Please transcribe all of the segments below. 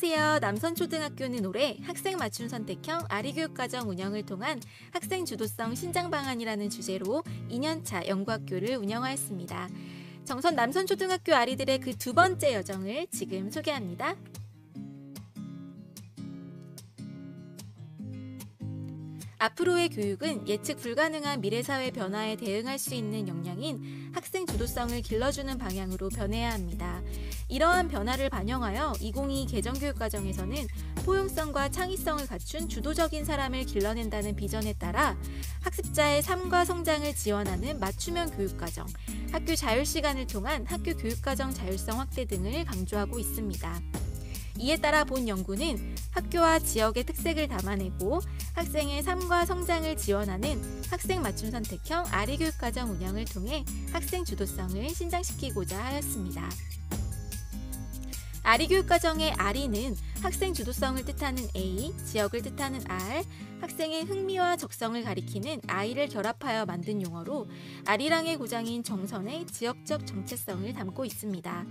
안녕하세요. 남선초등학교는 올해 학생 맞춤 선택형 아리교육과정 운영을 통한 학생 주도성 신장 방안이라는 주제로 2년차 연구학교를 운영하였습니다. 정선 남선초등학교 아리들의 그 두 번째 여정을 지금 소개합니다. 앞으로의 교육은 예측 불가능한 미래사회 변화에 대응할 수 있는 역량인 학생 주도성을 길러주는 방향으로 변해야 합니다. 이러한 변화를 반영하여 2022 개정교육과정에서는 포용성과 창의성을 갖춘 주도적인 사람을 길러낸다는 비전에 따라 학습자의 삶과 성장을 지원하는 맞춤형 교육과정, 학교 자율시간을 통한 학교 교육과정 자율성 확대 등을 강조하고 있습니다. 이에 따라 본 연구는 학교와 지역의 특색을 담아내고 학생의 삶과 성장을 지원하는 학생 맞춤 선택형 아리교육과정 운영을 통해 학생 주도성을 신장시키고자 하였습니다. 아리교육과정의 아리는 학생 주도성을 뜻하는 A, 지역을 뜻하는 R, 학생의 흥미와 적성을 가리키는 I를 결합하여 만든 용어로 아리랑의 고장인 정선의 지역적 정체성을 담고 있습니다.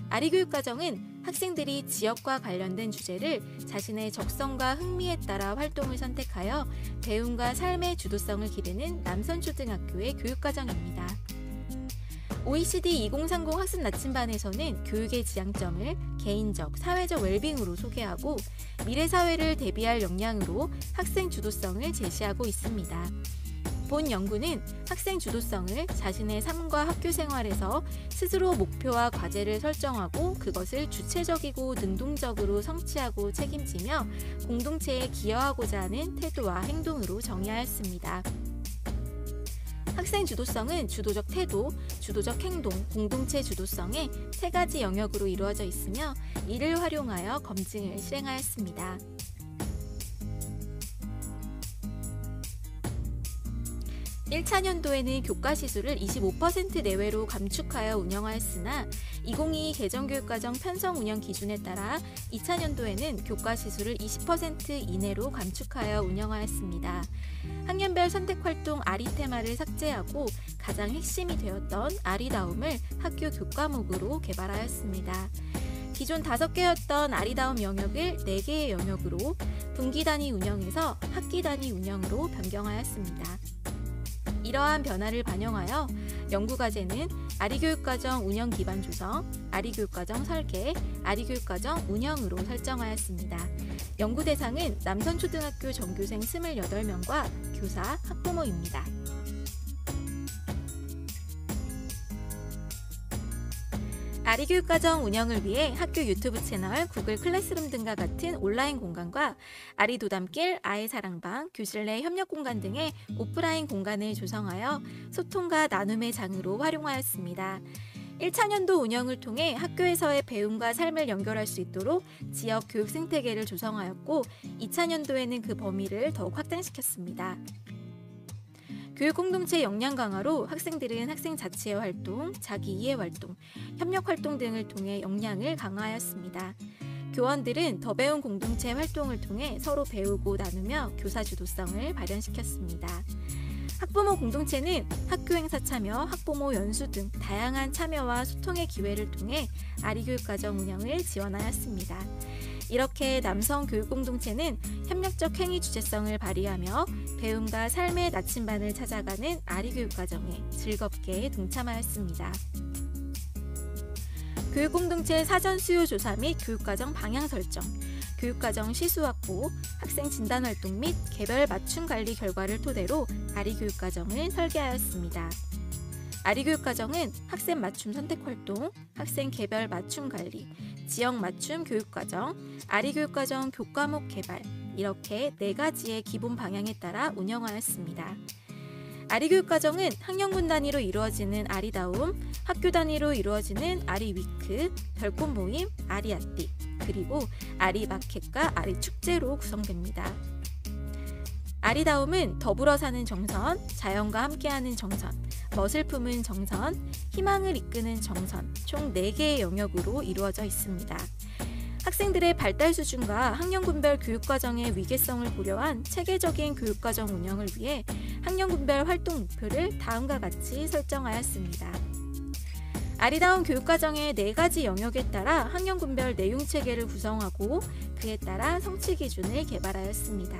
아리교육과정은 학생들이 지역과 관련된 주제를 자신의 적성과 흥미에 따라 활동을 선택하여 배움과 삶의 주도성을 기르는 남선초등학교의 교육과정입니다. OECD 2030 학습 나침반에서는 교육의 지향점을 개인적, 사회적 웰빙으로 소개하고 미래사회를 대비할 역량으로 학생 주도성을 제시하고 있습니다. 본 연구는 학생 주도성을 자신의 삶과 학교 생활에서 스스로 목표와 과제를 설정하고 그것을 주체적이고 능동적으로 성취하고 책임지며 공동체에 기여하고자 하는 태도와 행동으로 정의하였습니다. 학생 주도성은 주도적 태도, 주도적 행동, 공동체 주도성의 세 가지 영역으로 이루어져 있으며 이를 활용하여 검증을 실행하였습니다. 1차년도에는 교과시수를 25% 내외로 감축하여 운영하였으나 2022 개정교육과정 편성 운영 기준에 따라 2차년도에는 교과시수를 20% 이내로 감축하여 운영하였습니다. 학년별 선택활동 아리 테마를 삭제하고 가장 핵심이 되었던 아리다움을 학교 교과목으로 개발하였습니다. 기존 5개였던 아리다움 영역을 4개의 영역으로 분기 단위 운영에서 학기 단위 운영으로 변경하였습니다. 이러한 변화를 반영하여 연구과제는 아리교육과정 운영 기반 조성, 아리교육과정 설계, 아리교육과정 운영으로 설정하였습니다. 연구 대상은 남선초등학교 전교생 28명과 교사, 학부모입니다. 아리교육과정 운영을 위해 학교 유튜브 채널, 구글 클래스룸 등과 같은 온라인 공간과 아리도담길, 아이사랑방, 교실 내 협력 공간 등의 오프라인 공간을 조성하여 소통과 나눔의 장으로 활용하였습니다. 1차년도 운영을 통해 학교에서의 배움과 삶을 연결할 수 있도록 지역 교육 생태계를 조성하였고 2차년도에는 그 범위를 더욱 확장시켰습니다. 교육공동체 역량 강화로 학생들은 학생 자치의 활동, 자기이해 활동, 협력 활동 등을 통해 역량을 강화하였습니다. 교원들은 더 배운 공동체 활동을 통해 서로 배우고 나누며 교사 주도성을 발현시켰습니다. 학부모 공동체는 학교 행사 참여, 학부모 연수 등 다양한 참여와 소통의 기회를 통해 아리교육과정 운영을 지원하였습니다. 이렇게 남성 교육공동체는 협력적 행위 주체성을 발휘하며 배움과 삶의 나침반을 찾아가는 아리교육과정에 즐겁게 동참하였습니다. 교육공동체 사전 수요 조사 및 교육과정 방향 설정, 교육과정 시수 확보, 학생 진단활동 및 개별 맞춤 관리 결과를 토대로 아리교육과정을 설계하였습니다. 아리교육과정은 학생 맞춤 선택활동, 학생 개별 맞춤 관리, 지역 맞춤 교육과정, 아리교육과정 교과목 개발 이렇게 4가지의 기본 방향에 따라 운영하였습니다. 아리교육과정은 학년군 단위로 이루어지는 아리다움, 학교 단위로 이루어지는 아리위크, 별꽃 모임, 아리아띠, 그리고 아리마켓과 아리축제로 구성됩니다. 아리다움은 더불어 사는 정선, 자연과 함께하는 정선, 멋을 품은 정선, 희망을 이끄는 정선, 총 4개의 영역으로 이루어져 있습니다. 학생들의 발달 수준과 학년군별 교육과정의 위계성을 고려한 체계적인 교육과정 운영을 위해 학년군별 활동 목표를 다음과 같이 설정하였습니다. 아리다운 교육과정의 4가지 영역에 따라 학년군별 내용체계를 구성하고 그에 따라 성취 기준을 개발하였습니다.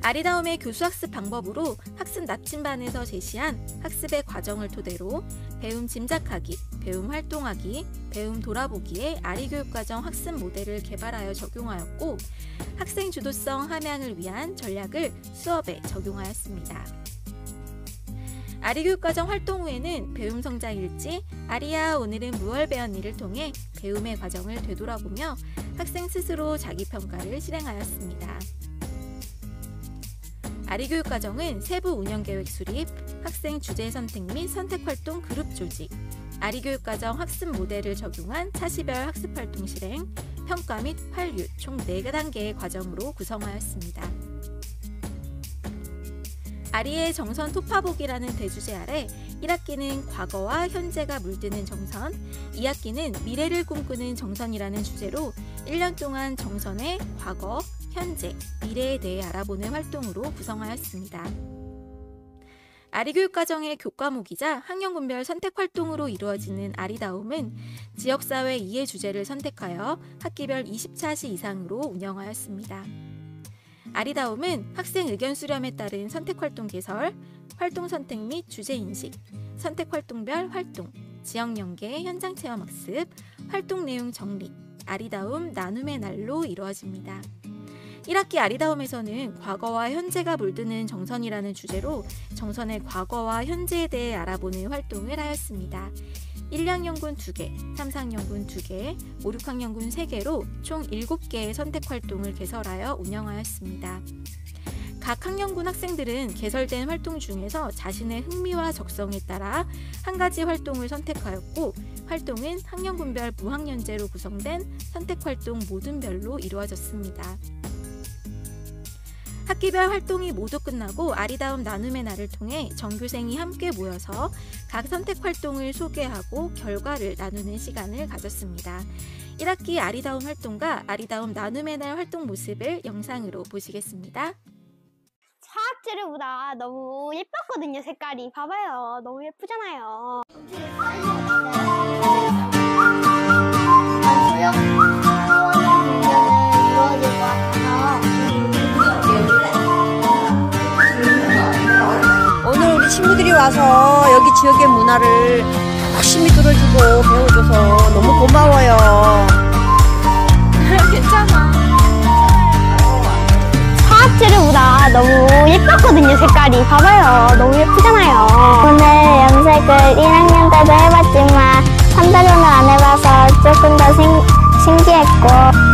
아리다움의 교수학습 방법으로 학습 나침반에서 제시한 학습의 과정을 토대로 배움 짐작하기, 배움 활동하기, 배움 돌아보기의 아리교육과정 학습 모델을 개발하여 적용하였고 학생 주도성 함양을 위한 전략을 수업에 적용하였습니다. 아리교육과정 활동 후에는 배움 성장 일지, 아리야 오늘은 무얼 배웠니를 통해 배움의 과정을 되돌아보며 학생 스스로 자기평가를 실행하였습니다. 아리교육과정은 세부 운영계획 수립, 학생 주제 선택 및 선택활동 그룹 조직, 아리교육과정 학습 모델을 적용한 차시별 학습활동 실행, 평가 및 환류 총 4단계의 과정으로 구성하였습니다. 아리의 정선 토파보기라는 대주제 아래 1학기는 과거와 현재가 물드는 정선, 2학기는 미래를 꿈꾸는 정선이라는 주제로 1년 동안 정선의 과거, 현재, 미래에 대해 알아보는 활동으로 구성하였습니다. 아리교육과정의 교과목이자 학년군별 선택활동으로 이루어지는 아리다움은 지역사회 이해 주제를 선택하여 학기별 20차시 이상으로 운영하였습니다. 아리다움은 학생 의견 수렴에 따른 선택활동 개설, 활동 선택 및 주제 인식, 선택활동별 활동, 지역 연계 현장 체험 학습, 활동 내용 정리, 아리다움 나눔의 날로 이루어집니다. 1학기 아리다움에서는 과거와 현재가 물드는 정선이라는 주제로 정선의 과거와 현재에 대해 알아보는 활동을 하였습니다. 1학년군 2개, 3, 4학년군 2개, 5, 6학년군 3개로 총 7개의 선택활동을 개설하여 운영하였습니다. 각 학년군 학생들은 개설된 활동 중에서 자신의 흥미와 적성에 따라 한 가지 활동을 선택하였고 활동은 학년군별 무학년제로 구성된 선택활동 모둠별로 이루어졌습니다. 학기별 활동이 모두 끝나고 아리다움 나눔의 날을 통해 전교생이 함께 모여서 각 선택활동을 소개하고 결과를 나누는 시간을 가졌습니다. 1학기 아리다움 활동과 아리다움 나눔의 날 활동 모습을 영상으로 보시겠습니다. 화학재료보다 너무 예뻤거든요. 색깔이 봐봐요. 너무 예쁘잖아요. 오늘 우리 친구들이 와서 여기 지역의 문화를 열심히 들어주고 배워줘서 너무 고마워요. 괜찮아. 화학재료보다 너무 예뻤거든요. 색깔이 봐봐요. 너무 예쁘잖아요. 오늘 염색을 1학년 때도 해봤지만 한 달로는 안 해봐서 조금 더 신기했고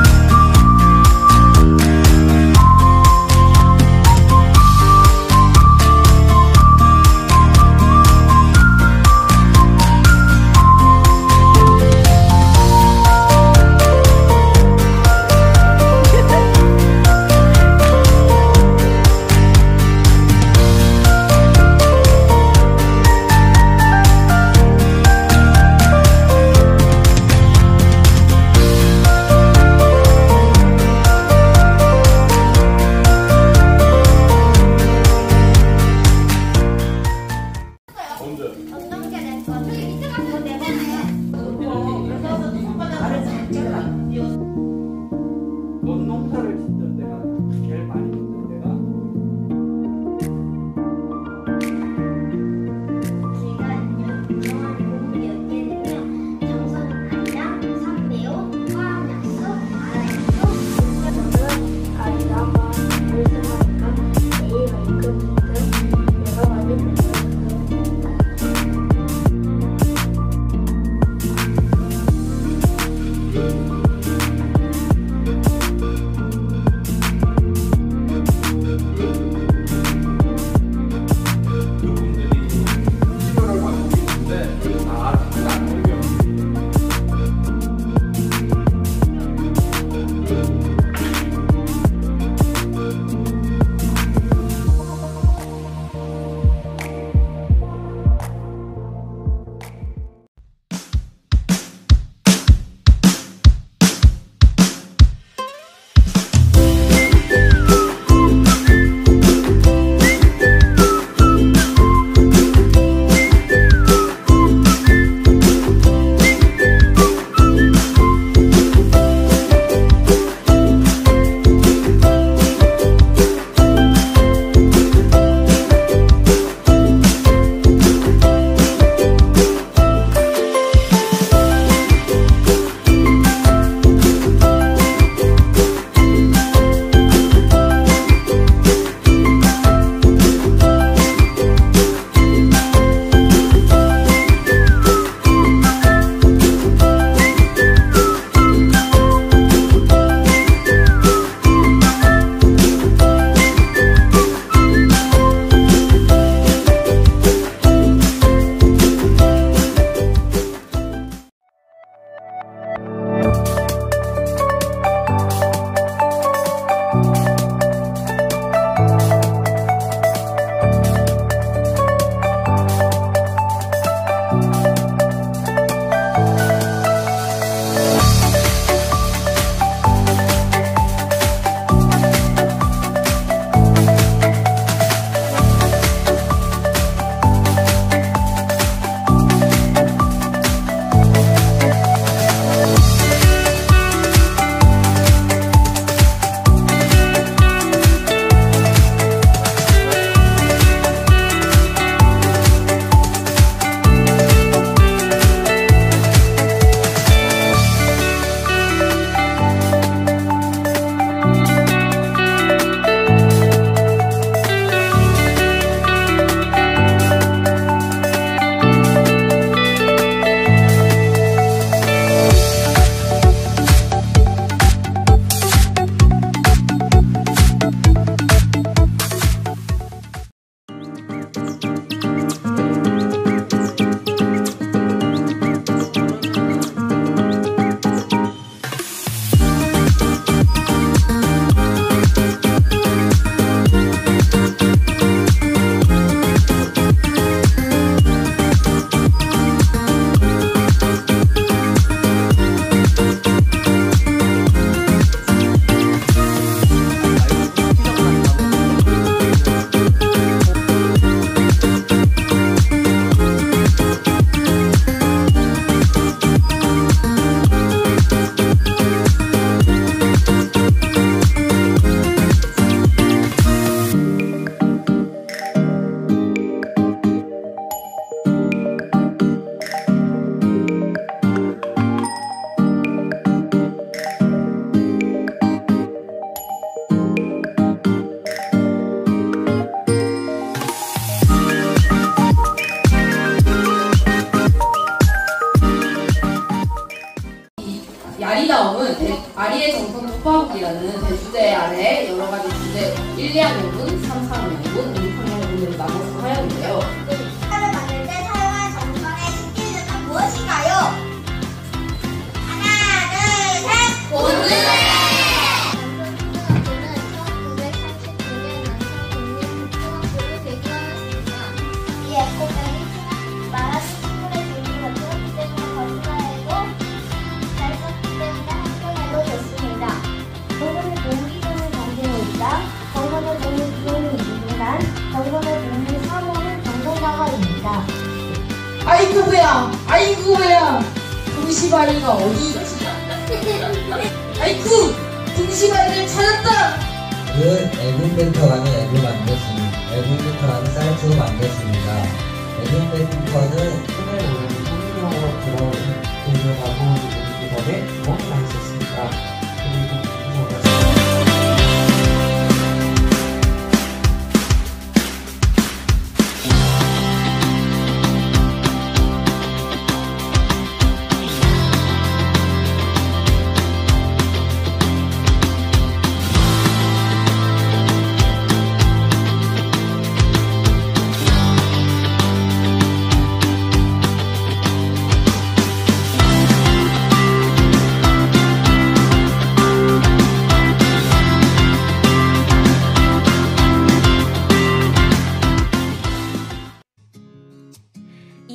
아리의 정성 투파국이라는 대주제 아래 여러 가지 주제 1, 2학 명분, 3, 4학 명분, 5, 6학 명분으로 나눠서 하였는데요. 칼을 만들 때 사용한 정성의 식기류는 무엇인가요? 하나, 둘, 셋! 고등어! 아이고 뭐야, 아이고 뭐야, 둥시바리가 어디 있지? 아이고, 둥시바리를 찾았다. 그 에그벤터라는 앱을 만들었습니다. 에그벤터라는 사이트를 만들었습니다. 에그벤터는 손에 오르는 성능으로 들어온 공정하고 공부법에 너무 맛있었습니다. 그리고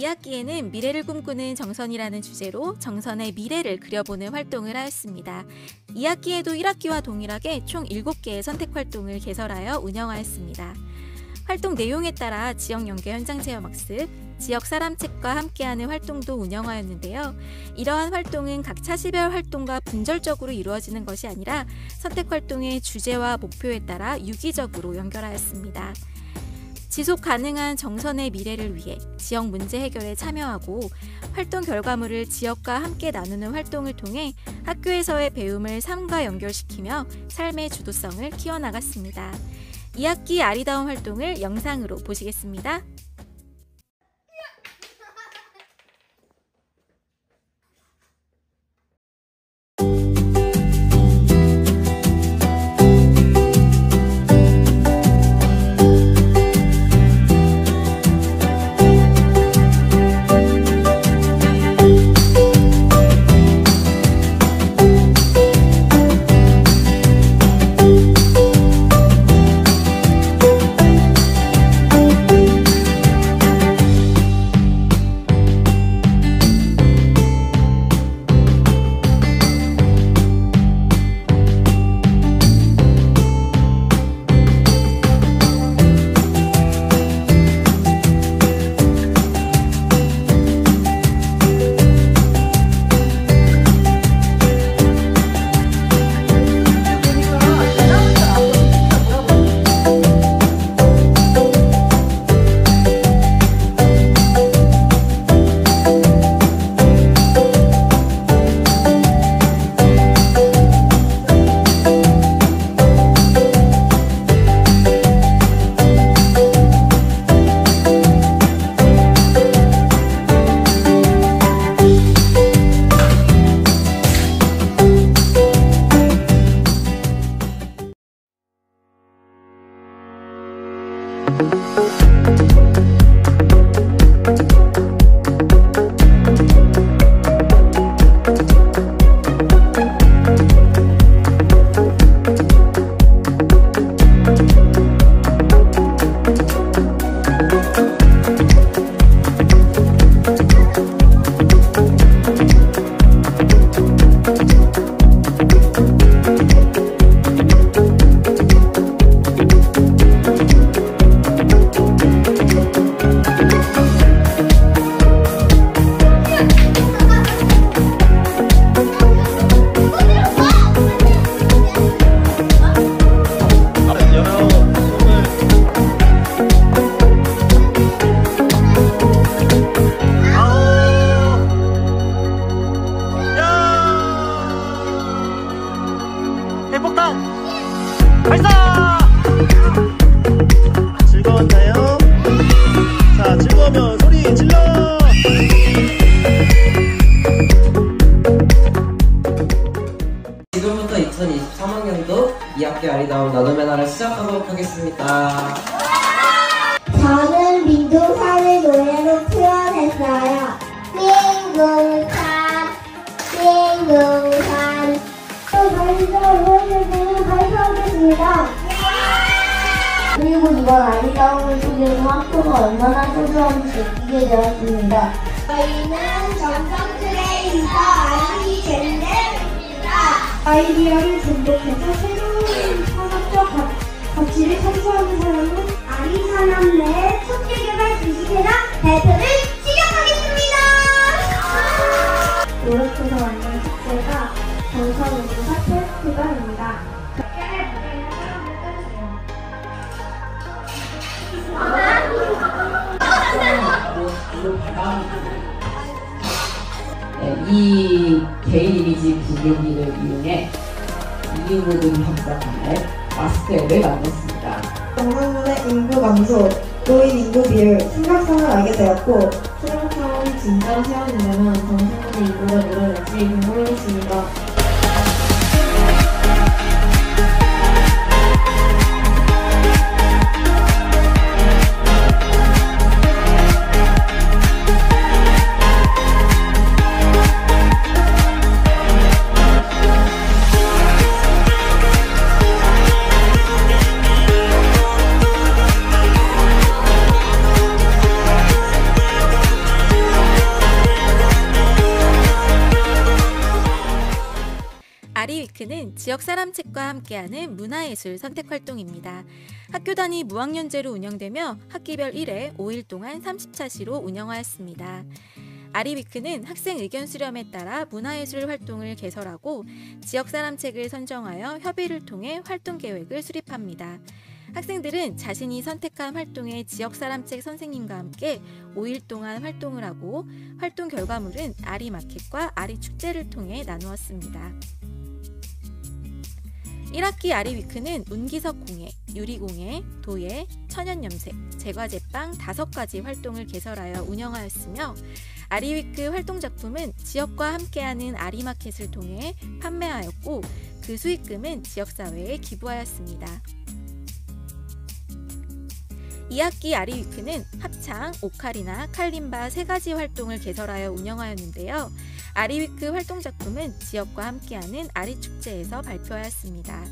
이 학기에는 미래를 꿈꾸는 정선이라는 주제로 정선의 미래를 그려보는 활동을 하였습니다. 이 학기에도 1학기와 동일하게 총 7개의 선택활동을 개설하여 운영하였습니다. 활동 내용에 따라 지역 연계 현장 체험학습, 지역 사람책과 함께하는 활동도 운영하였는데요. 이러한 활동은 각 차시별 활동과 분절적으로 이루어지는 것이 아니라 선택활동의 주제와 목표에 따라 유기적으로 연결하였습니다. 지속 가능한 정선의 미래를 위해 지역 문제 해결에 참여하고 활동 결과물을 지역과 함께 나누는 활동을 통해 학교에서의 배움을 삶과 연결시키며 삶의 주도성을 키워나갔습니다. 2학기 아리다운 활동을 영상으로 보시겠습니다. 발사! 즐거웠나요? 자, 즐거우면 소리 질러! 지금은 수고하셨습니다. 저는 민둥산을 노래로 표현했어요. 민둥산, 민둥산. 저희가 발표하겠습니다. 그리고 이번 아리따움을 통해서 학교가 얼마나 소중한지 느끼게 되었습니다. 저희는 정성 트레이서 아리 젠데입니다. 아이디어를 접목해서 새로운 산업적 가치를 창출하는 사람은 아리 산업 내 총재개발 주식회사 대표를 지정하겠습니다. 노력해서 만든 축제가 정성인사 페스티벌입니다. 이 개인 이미지 분명기를 이용해 이유모든 협상을 마스터를 만났습니다. 정상군의 인구 감소, 노인 인구 비율, 심각성을 알게 되었고 수령차원이 진짜로 세워지려면 정상군의 인구가 늘어날지 궁금했습니다. 아리위크는 지역 사람 책과 함께하는 문화예술 선택활동입니다. 학교 단위 무학년제로 운영되며 학기별 1회 5일 동안 30차시로 운영하였습니다. 아리위크는 학생 의견 수렴에 따라 문화예술 활동을 개설하고 지역 사람 책을 선정하여 협의를 통해 활동 계획을 수립합니다. 학생들은 자신이 선택한 활동의 지역 사람 책 선생님과 함께 5일 동안 활동을 하고 활동 결과물은 아리마켓과 아리축제를 통해 나누었습니다. 1학기 아리위크는 운기석 공예, 유리공예, 도예, 천연염색, 제과제빵 5가지 활동을 개설하여 운영하였으며 아리위크 활동작품은 지역과 함께하는 아리마켓을 통해 판매하였고 그 수익금은 지역사회에 기부하였습니다. 2학기 아리위크는 합창, 오카리나, 칼림바 3가지 활동을 개설하여 운영하였는데요. 아리위크 활동작품은 지역과 함께하는 아리축제에서 발표하였습니다.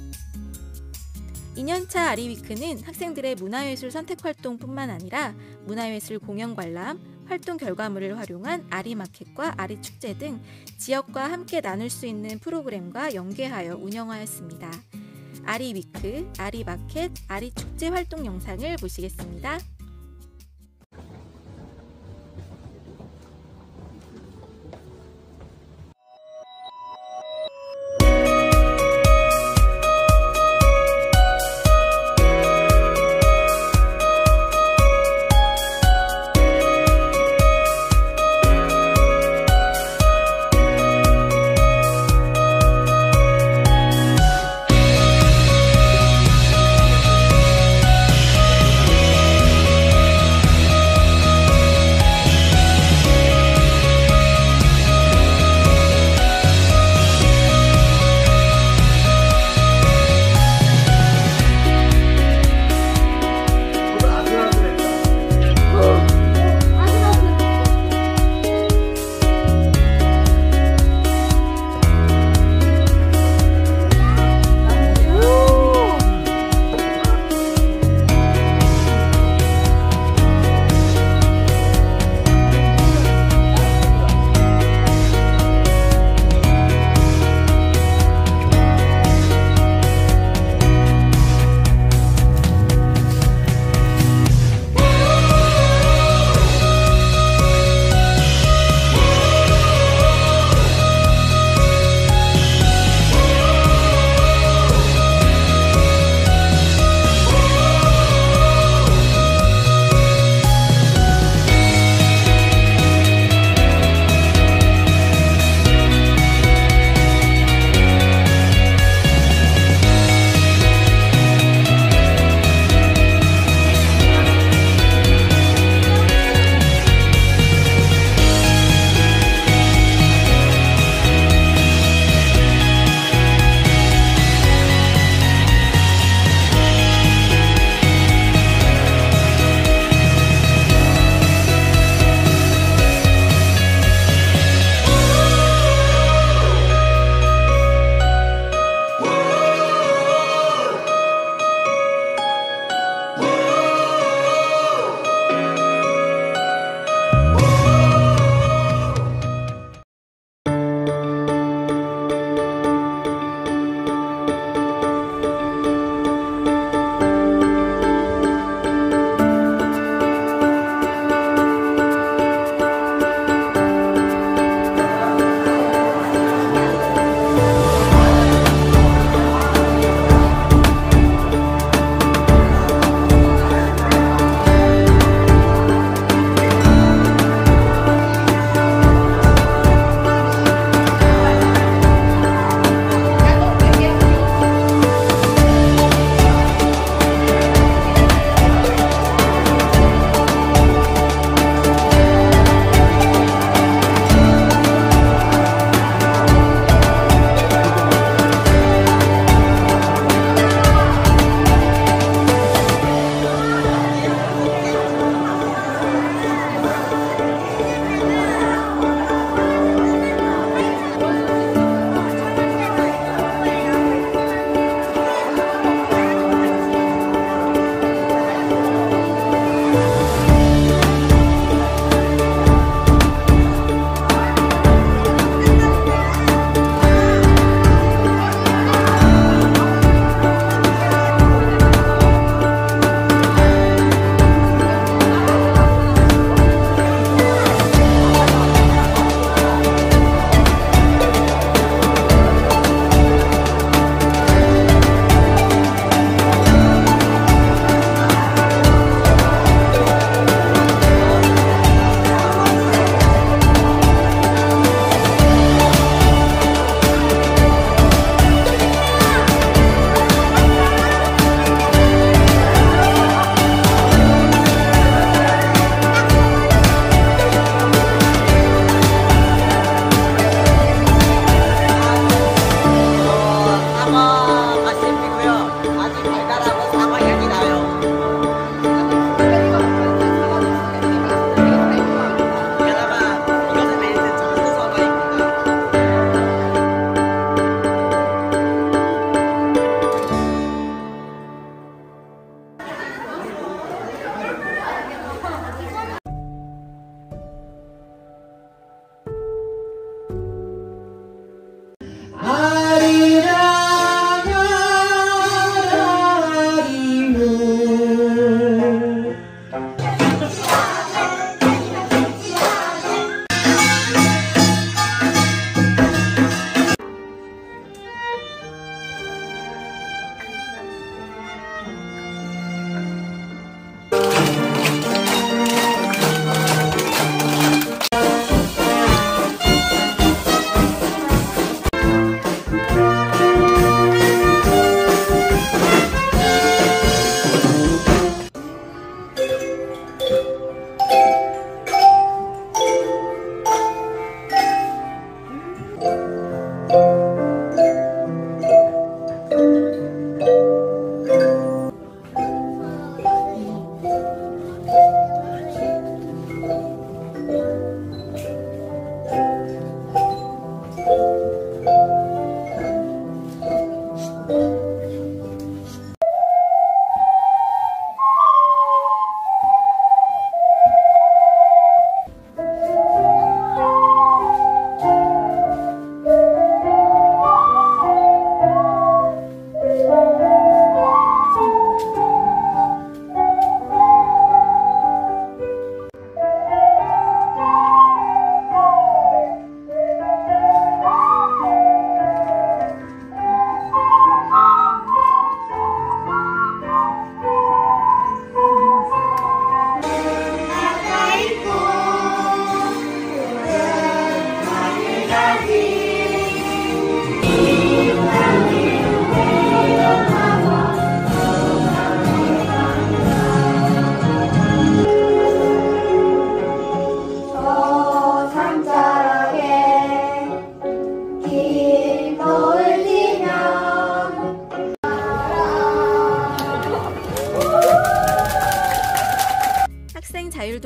2년차 아리위크는 학생들의 문화예술 선택활동뿐만 아니라 문화예술 공연관람, 활동 결과물을 활용한 아리마켓과 아리축제 등 지역과 함께 나눌 수 있는 프로그램과 연계하여 운영하였습니다. 아리위크, 아리마켓, 아리축제 활동 영상을 보시겠습니다.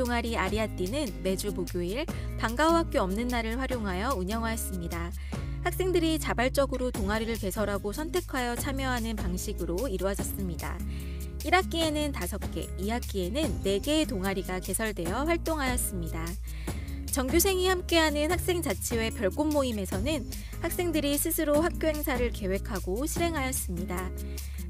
동아리 아리아띠는 매주 목요일 방과후 학교 없는 날을 활용하여 운영하였습니다. 학생들이 자발적으로 동아리를 개설하고 선택하여 참여하는 방식으로 이루어졌습니다. 1학기에는 5개, 2학기에는 4개의 동아리가 개설되어 활동하였습니다. 정규생이 함께하는 학생자치회 별꽃 모임에서는 학생들이 스스로 학교 행사를 계획하고 실행하였습니다.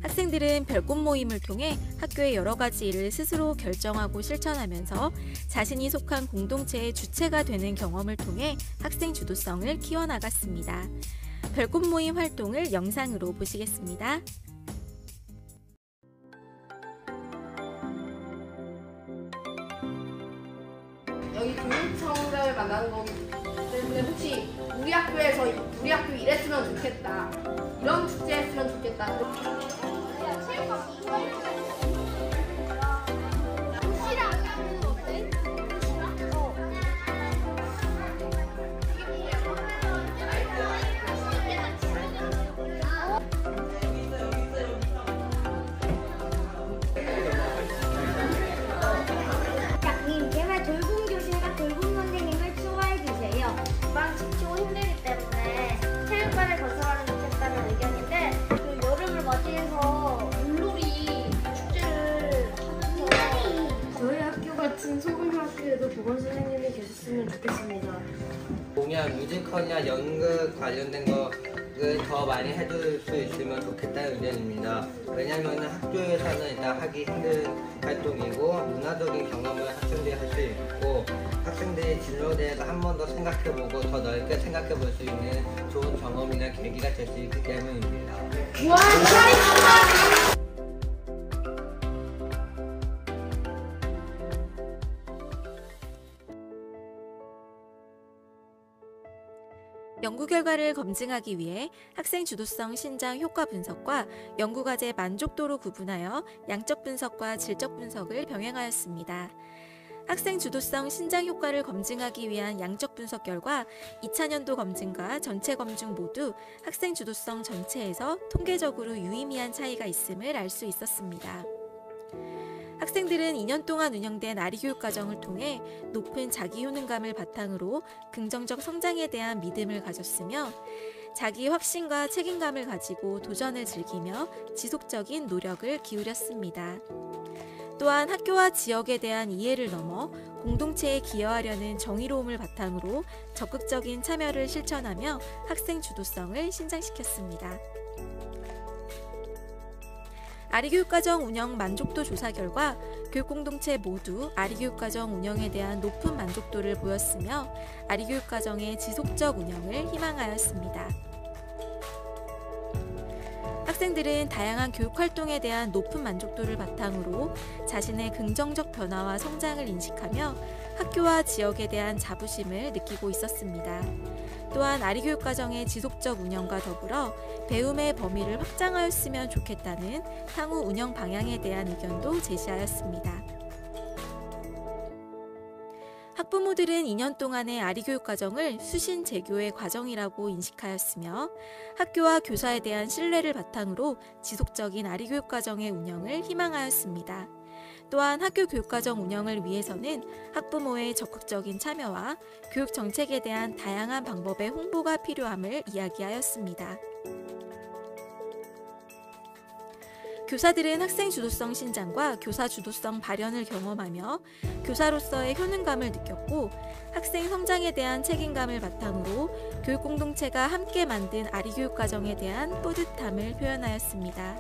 학생들은 별꽃 모임을 통해 학교의 여러 가지 일을 스스로 결정하고 실천하면서 자신이 속한 공동체의 주체가 되는 경험을 통해 학생 주도성을 키워나갔습니다. 별꽃 모임 활동을 영상으로 보시겠습니다. 여기 교육청을 만나는 거기 때문에 혹시 우리 학교에서 우리 학교 이랬으면 좋겠다, 이런 축제 했으면 좋겠다. 소금학교에도 보건 선생님이 계셨으면 좋겠습니다. 공연, 뮤지컬이나 연극 관련된 거를 더 많이 해줄 수 있으면 좋겠다는 의견입니다. 왜냐하면 학교에서는 일단 하기 힘든 활동이고 문화적인 경험을 학생들이 할 수 있고 학생들이 진로에 대해서 한 번 더 생각해보고 더 넓게 생각해볼 수 있는 좋은 경험이나 계기가 될 수 있기 때문입니다. 연구 결과를 검증하기 위해 학생 주도성 신장 효과 분석과 연구과제 만족도로 구분하여 양적 분석과 질적 분석을 병행하였습니다. 학생 주도성 신장 효과를 검증하기 위한 양적 분석 결과 2차년도 검증과 전체 검증 모두 학생 주도성 전체에서 통계적으로 유의미한 차이가 있음을 알 수 있었습니다. 학생들은 2년 동안 운영된 아리교육과정을 통해 높은 자기 효능감을 바탕으로 긍정적 성장에 대한 믿음을 가졌으며 자기 확신과 책임감을 가지고 도전을 즐기며 지속적인 노력을 기울였습니다. 또한 학교와 지역에 대한 이해를 넘어 공동체에 기여하려는 정의로움을 바탕으로 적극적인 참여를 실천하며 학생 주도성을 신장시켰습니다. 아리교육과정 운영 만족도 조사 결과 교육공동체 모두 아리교육과정 운영에 대한 높은 만족도를 보였으며 아리교육과정의 지속적 운영을 희망하였습니다. 학생들은 다양한 교육활동에 대한 높은 만족도를 바탕으로 자신의 긍정적 변화와 성장을 인식하며 학교와 지역에 대한 자부심을 느끼고 있었습니다. 또한 아리교육과정의 지속적 운영과 더불어 배움의 범위를 확장하였으면 좋겠다는 향후 운영 방향에 대한 의견도 제시하였습니다. 학부모들은 2년 동안의 아리교육과정을 수신 재교의 과정이라고 인식하였으며 학교와 교사에 대한 신뢰를 바탕으로 지속적인 아리교육과정의 운영을 희망하였습니다. 또한 학교 교육과정 운영을 위해서는 학부모의 적극적인 참여와 교육 정책에 대한 다양한 방법의 홍보가 필요함을 이야기하였습니다. 교사들은 학생 주도성 신장과 교사 주도성 발현을 경험하며 교사로서의 효능감을 느꼈고 학생 성장에 대한 책임감을 바탕으로 교육 공동체가 함께 만든 아리교육과정에 대한 뿌듯함을 표현하였습니다.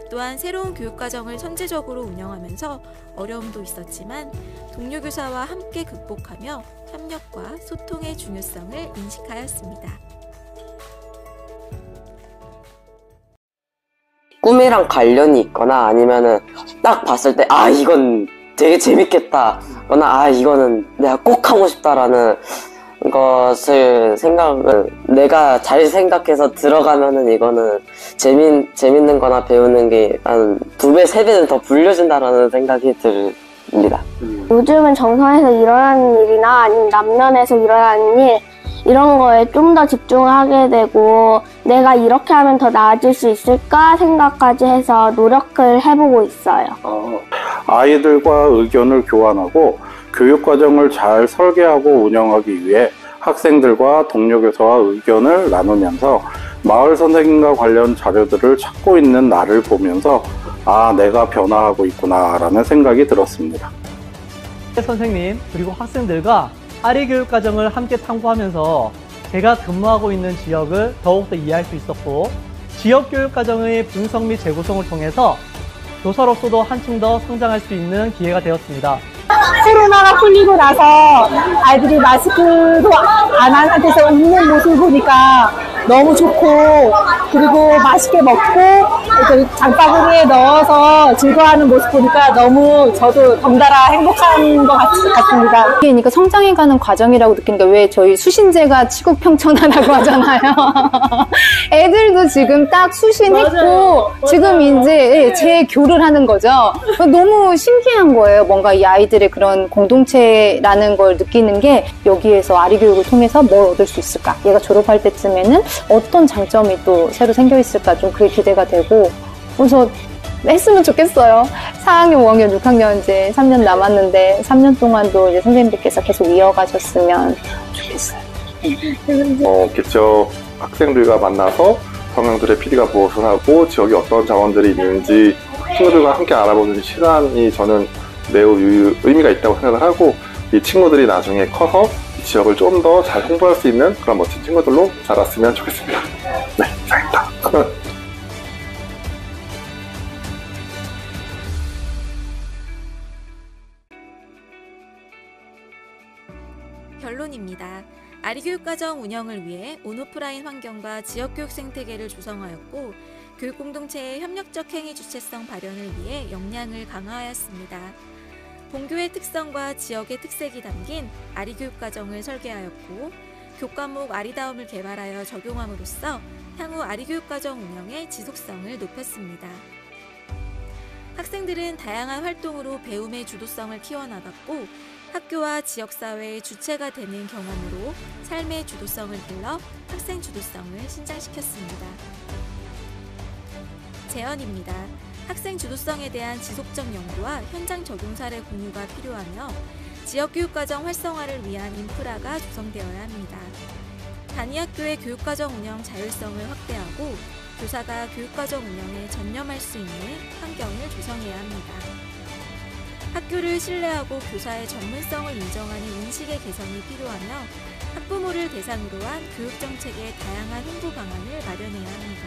또한 새로운 교육과정을 선제적으로 운영하면서 어려움도 있었지만 동료 교사와 함께 극복하며 협력과 소통의 중요성을 인식하였습니다. 꿈이랑 관련이 있거나 아니면은 딱 봤을 때 아 이건 되게 재밌겠다 거나 이거는 내가 꼭 하고 싶다라는 것을 내가 잘 생각해서 들어가면은 이거는 재밌는 거나 배우는 게 한 2배, 3배는 더 불려진다라는 생각이 듭니다. 요즘은 정서에서 일어나는 일이나 아니면 남면에서 일어나는 일 이런 거에 좀 더 집중하게 되고 내가 이렇게 하면 더 나아질 수 있을까 생각까지 해서 노력을 해보고 있어요. 아이들과 의견을 교환하고 교육과정을 잘 설계하고 운영하기 위해 학생들과 동료 교사와 의견을 나누면서 마을 선생님과 관련 자료들을 찾고 있는 나를 보면서 아, 내가 변화하고 있구나 라는 생각이 들었습니다. 선생님 그리고 학생들과 아리교육과정을 함께 탐구하면서 제가 근무하고 있는 지역을 더욱더 이해할 수 있었고, 지역교육과정의 분석 및 재구성을 통해서 교사로서도 한층 더 성장할 수 있는 기회가 되었습니다. 코로나가 풀리고 나서 아이들이 마스크도 안 한 상태에서 웃는 모습을 보니까 너무 좋고, 그리고 맛있게 먹고 장바구니에 넣어서 즐거워하는 모습 보니까 너무 저도 덩달아 행복한 것 같습니다. 그러니까 성장해가는 과정이라고 느끼는 게, 왜 저희 수신제가 치국평천하다고 하잖아요. 애들도 지금 딱 수신했고 맞아요. 지금 이제 재교를 하는 거죠. 너무 신기한 거예요. 뭔가 이 아이들의 그런 공동체라는 걸 느끼는 게, 여기에서 아리교육을 통해서 뭘 얻을 수 있을까? 얘가 졸업할 때쯤에는 어떤 장점이 또 새로 생겨 있을까? 좀 그게 기대가 되고, 그래서 했으면 좋겠어요. 4학년, 5학년, 6학년 이제 3년 남았는데 3년 동안도 이제 선생님들께서 계속 이어가셨으면 좋겠어요. 기초 학생들과 만나서 성향들의 PD가 무엇을 하고 지역에 어떤 자원들이 있는지 친구들과 함께 알아보는 시간이 저는 매우 의미가 있다고 생각을 하고, 이 친구들이 나중에 커서 이 지역을 좀 더 잘 홍보할 수 있는 그런 멋진 친구들로 자랐으면 좋겠습니다. 네, 이상입니다. 결론입니다. 아리교육과정 운영을 위해 온오프라인 환경과 지역교육 생태계를 조성하였고, 교육공동체의 협력적 행위 주체성 발현을 위해 역량을 강화하였습니다. 본교의 특성과 지역의 특색이 담긴 아리교육과정을 설계하였고, 교과목 아리다움을 개발하여 적용함으로써 향후 아리교육과정 운영의 지속성을 높였습니다. 학생들은 다양한 활동으로 배움의 주도성을 키워나갔고, 학교와 지역사회의 주체가 되는 경험으로 삶의 주도성을 길러 학생 주도성을 신장시켰습니다. 제언입니다. 학생 주도성에 대한 지속적 연구와 현장 적용 사례 공유가 필요하며, 지역교육과정 활성화를 위한 인프라가 조성되어야 합니다. 단위학교의 교육과정 운영 자율성을 확대하고, 교사가 교육과정 운영에 전념할 수 있는 환경을 조성해야 합니다. 학교를 신뢰하고 교사의 전문성을 인정하는 인식의 개선이 필요하며, 학부모를 대상으로 한 교육정책의 다양한 홍보 방안을 마련해야 합니다.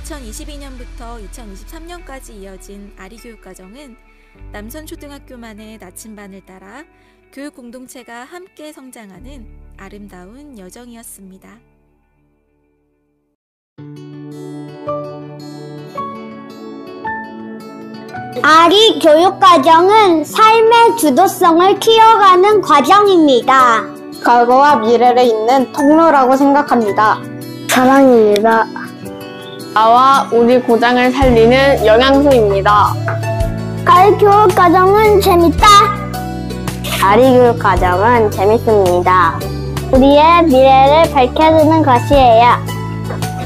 2022년부터 2023년까지 이어진 아리교육과정은 남선초등학교만의 나침반을 따라 교육 공동체가 함께 성장하는 아름다운 여정이었습니다. 아리 교육과정은 삶의 주도성을 키워가는 과정입니다. 과거와 미래를 잇는 통로라고 생각합니다. 사랑입니다. 나와 우리 고장을 살리는 영양소입니다. 아리 교육과정은 재밌다. 아리 교육과정은 재밌습니다. 우리의 미래를 밝혀주는 것이에요.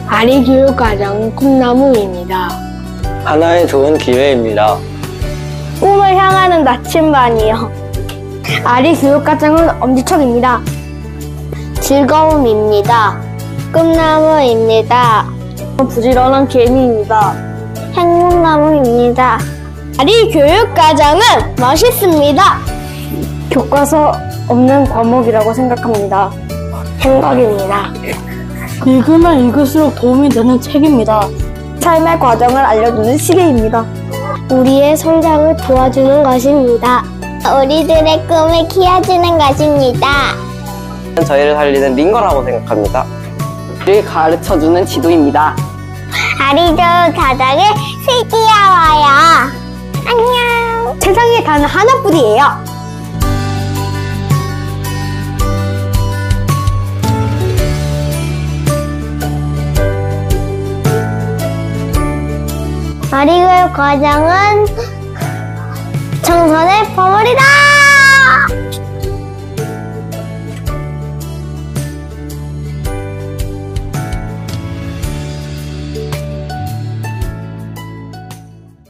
아리 교육과정은 꿈나무입니다. 하나의 좋은 기회입니다. 꿈을 향하는 나침반이요. 아리 교육과정은 엄지척입니다. 즐거움입니다. 꿈나무입니다. 부지런한 개미입니다. 행운나무입니다. 아리 교육과정은 멋있습니다. 교과서 없는 과목이라고 생각합니다. 생각입니다. 읽으면 읽을수록 도움이 되는 책입니다. 삶의 과정을 알려주는 시계입니다. 우리의 성장을 도와주는 것입니다. 우리들의 꿈을 키워주는 것입니다. 저희를 살리는 링거라고 생각합니다. 를 가르쳐주는 지도입니다. 아리교육과정을 슬기야와요. 안녕. 세상에 단 하나뿐이에요. 아리교육과정은 정선의 보물이다.